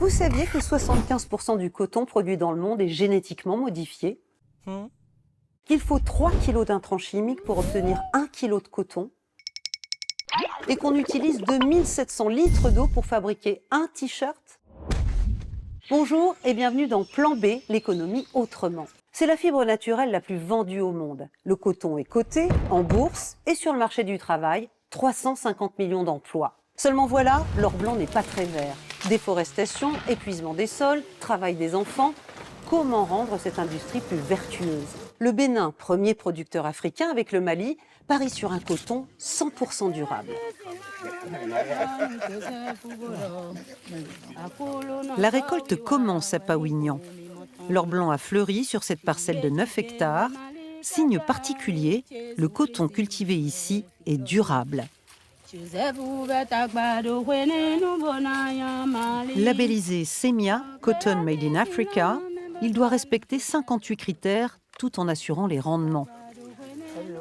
Vous saviez que 75% du coton produit dans le monde est génétiquement modifié? Qu'il faut 3 kilos d'intrants chimiques pour obtenir 1 kilo de coton? Et qu'on utilise 2700 litres d'eau pour fabriquer un t-shirt? Bonjour et bienvenue dans Plan B, l'économie autrement. C'est la fibre naturelle la plus vendue au monde. Le coton est coté en bourse et sur le marché du travail, 350 millions d'emplois. Seulement voilà, l'or blanc n'est pas très vert. Déforestation, épuisement des sols, travail des enfants. Comment rendre cette industrie plus vertueuse? Le Bénin, premier producteur africain avec le Mali, parie sur un coton 100% durable. La récolte commence à Paouignan. L'or blanc a fleuri sur cette parcelle de 9 hectares. Signe particulier, le coton cultivé ici est durable. Labellisé Semia, Cotton Made in Africa, il doit respecter 58 critères tout en assurant les rendements.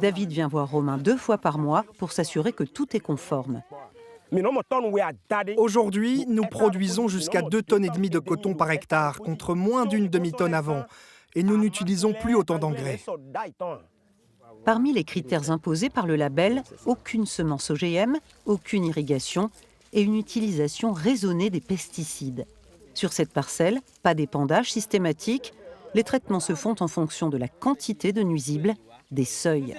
David vient voir Romain 2 fois par mois pour s'assurer que tout est conforme. Aujourd'hui, nous produisons jusqu'à 2,5 tonnes de coton par hectare, contre moins d'une demi-tonne avant. Et nous n'utilisons plus autant d'engrais. Parmi les critères imposés par le label, aucune semence OGM, aucune irrigation et une utilisation raisonnée des pesticides. Sur cette parcelle, pas d'épandage systématique. Les traitements se font en fonction de la quantité de nuisibles, des seuils.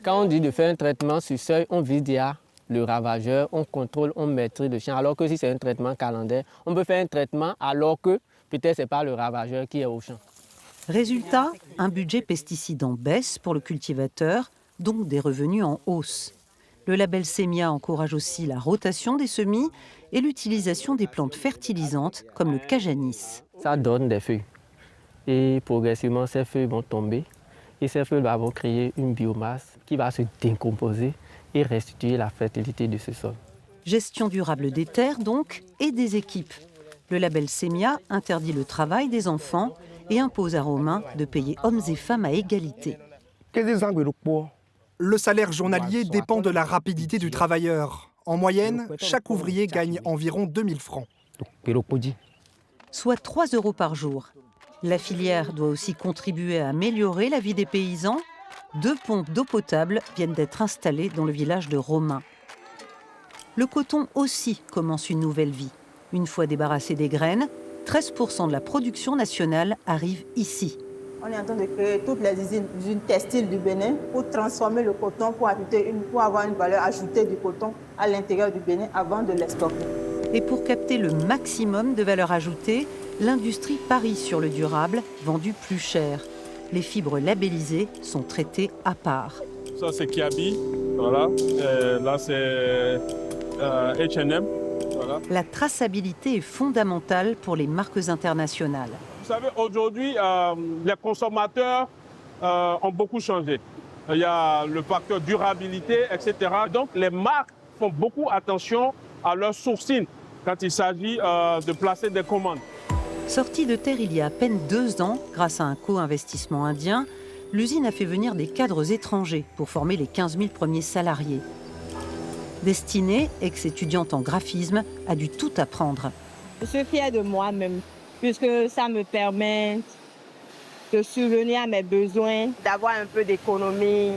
Quand on dit de faire un traitement sur seuil, on vise déjà le ravageur, on contrôle, on maîtrise le champ. Alors que si c'est un traitement calendaire, on peut faire un traitement alors que peut-être ce n'est pas le ravageur qui est au champ. Résultat, un budget pesticide en baisse pour le cultivateur, donc des revenus en hausse. Le label Semia encourage aussi la rotation des semis et l'utilisation des plantes fertilisantes comme le cajanis. Ça donne des feuilles et progressivement ces feuilles vont tomber et ces feuilles vont créer une biomasse qui va se décomposer et restituer la fertilité de ce sol. Gestion durable des terres donc et des équipes. Le label Semia interdit le travail des enfants et impose à Romain de payer hommes et femmes à égalité. Le salaire journalier dépend de la rapidité du travailleur. En moyenne, chaque ouvrier gagne environ 2000 francs. Soit 3 € par jour. La filière doit aussi contribuer à améliorer la vie des paysans. 2 pompes d'eau potable viennent d'être installées dans le village de Romain. Le coton aussi commence une nouvelle vie. Une fois débarrassé des graines, 13% de la production nationale arrive ici. On est en train de créer toutes les usines textiles du Bénin pour transformer le coton, pour avoir une valeur ajoutée du coton à l'intérieur du Bénin avant de l'exporter. Et pour capter le maximum de valeur ajoutée, l'industrie parie sur le durable, vendu plus cher. Les fibres labellisées sont traitées à part. Ça, c'est Kiabi. Voilà. Là, c'est H&M. Voilà. La traçabilité est fondamentale pour les marques internationales. Vous savez, aujourd'hui, les consommateurs ont beaucoup changé. Il y a le facteur durabilité, etc. Donc, les marques font beaucoup attention à leur sourcing quand il s'agit de placer des commandes. Sortie de terre il y a à peine 2 ans, grâce à un co-investissement indien, l'usine a fait venir des cadres étrangers pour former les 15 000 premiers salariés. Destinée, ex-étudiante en graphisme, a dû tout apprendre. Je suis fière de moi-même, puisque ça me permet de subvenir à mes besoins, d'avoir un peu d'économie.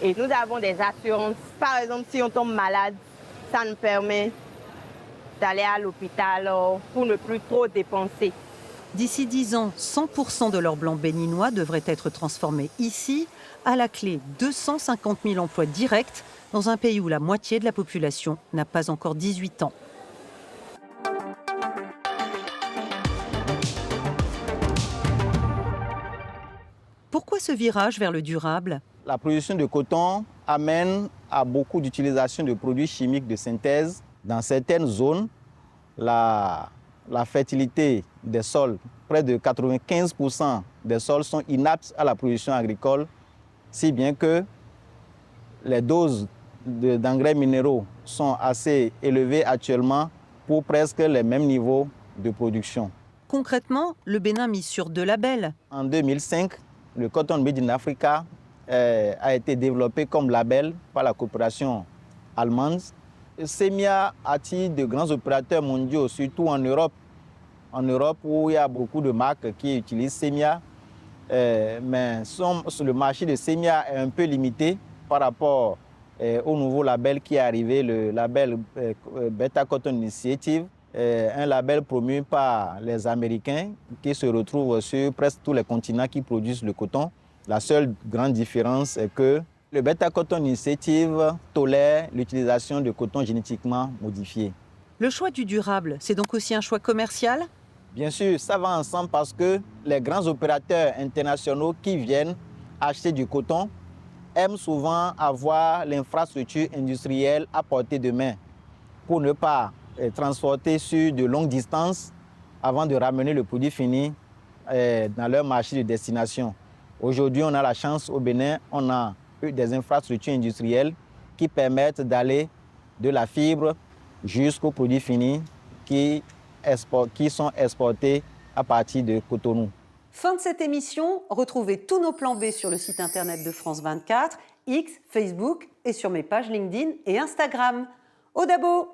Et nous avons des assurances. Par exemple, si on tombe malade, ça nous permet d'aller à l'hôpital pour ne plus trop dépenser. D'ici 10 ans, 100% de l'or blanc béninois devrait être transformé ici. À la clé, 250 000 emplois directs dans un pays où la moitié de la population n'a pas encore 18 ans. Pourquoi ce virage vers le durable? La production de coton amène à beaucoup d'utilisation de produits chimiques de synthèse. Dans certaines zones, la fertilité des sols, près de 95% des sols sont inaptes à la production agricole, si bien que les doses d'engrais minéraux sont assez élevées actuellement pour presque les mêmes niveaux de production. Concrètement, le Bénin mise sur 2 labels. En 2005, le Cotton Made in Africa a été développé comme label par la coopération allemande. Semia attire de grands opérateurs mondiaux, surtout en Europe, en Europe où il y a beaucoup de marques qui utilisent Semia. Mais le marché de Semia est un peu limité par rapport au nouveau label qui est arrivé, le label Beta Cotton Initiative, un label promu par les Américains qui se retrouvent sur presque tous les continents qui produisent le coton. La seule grande différence est que le Beta Cotton Initiative tolère l'utilisation de coton génétiquement modifié. Le choix du durable, c'est donc aussi un choix commercial? Bien sûr, ça va ensemble parce que les grands opérateurs internationaux qui viennent acheter du coton aiment souvent avoir l'infrastructure industrielle à portée de main pour ne pas transporter sur de longues distances avant de ramener le produit fini dans leur marché de destination. Aujourd'hui, on a la chance au Bénin, on a eu des infrastructures industrielles qui permettent d'aller de la fibre jusqu'aux produits finis qui sont exportés à partir de Cotonou. Fin de cette émission, retrouvez tous nos plans B sur le site internet de France 24, X, Facebook et sur mes pages LinkedIn et Instagram. Au dabo!